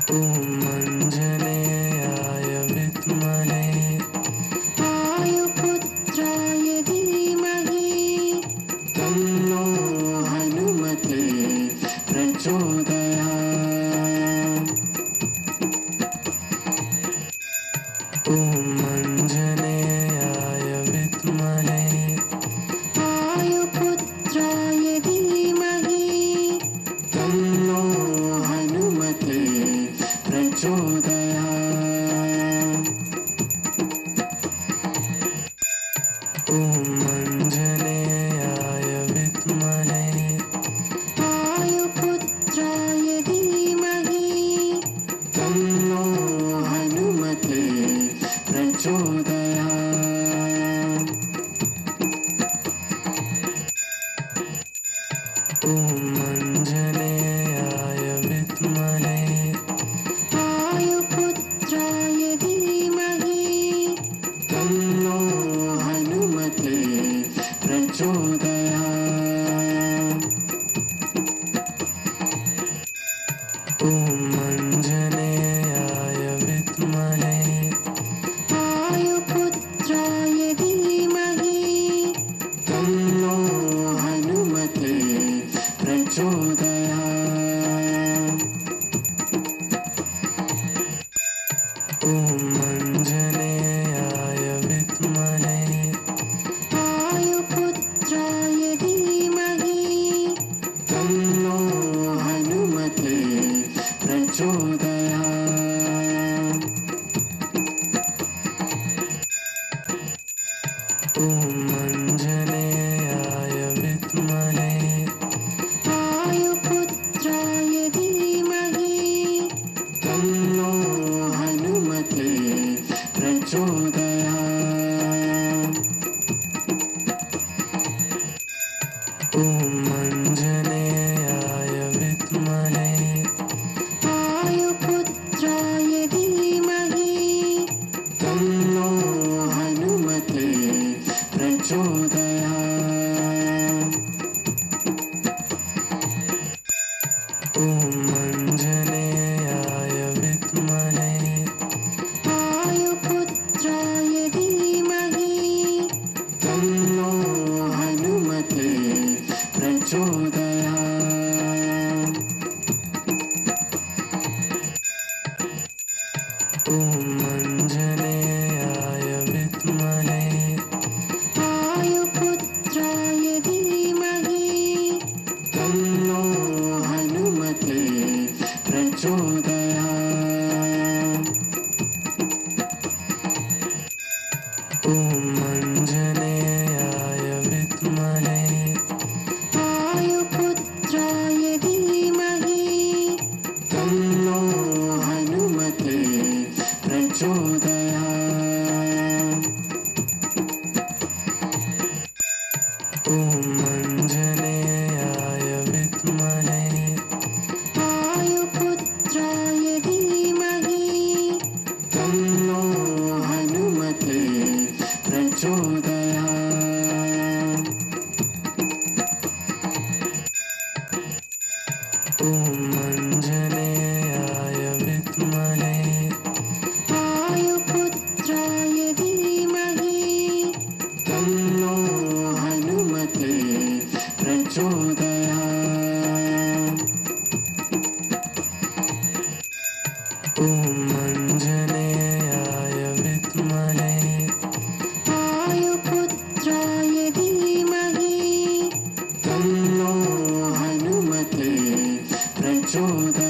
ॐ आञ्जनेयाय विद्महे वायुपुत्राय धीमहि तन्नो हनुमते प्रचोदयात्। ॐ आञ्जनेयाय विद्महे वायुपुत्राय धीमहि तन्नो हनुमते प्रचोदयात्। ॐ आञ्जनेयाय विद्महे वायुपुत्राय धीमहि तन्नो हनुमते प्रचोदयात्। ॐ आञ्जनेयाय विद्महे वायुपुत्राय धीमहि तन्नो हनुमते प्रचोदयात्। ॐ आञ्जनेयाय विद्महे वायुपुत्राय धीमहि तन्नो हनुमते प्रचोदयात्। ॐ आञ्जनेयाय विद्महे वायुपुत्राय धीमहि तन्नो हनुमते प्रचोदयात्। ॐ आञ्जनेयाय विद्महे वायुपुत्राय धीमहि तन्नो हनुमते प्रचोदयात्। ॐ आञ्जनेयाय विद्महे वायुपुत्राय धीमहि तन्नो हनुमते प्रचोदयात्। ॐ आञ्जनेयाय विद्महे वायुपुत्राय धीमहि तन्नो हनुमते प्रचोदयात्। ॐ आञ्जनेयाय विद्महे वायुपुत्राय धीमहि तन्नो हनुमते प्रचोदयात्। ॐ आञ्जनेयाय विद्महे वायुपुत्राय धीमहि तन्नो हनुमते प्रचोदयात्। ॐ आञ्जनेयाय विद्महे वायुपुत्राय धीमहि तन्नो हनुमते प्रचोदयात्। ॐ आञ्जनेयाय विद्महे वायुपुत्राय धीमहि तन्नो हनुमते प्रचोदयात्। ॐ आञ्जनेयाय विद्महे वायुपुत्राय धीमहि तन्नो हनुमते प्रचोदयात्।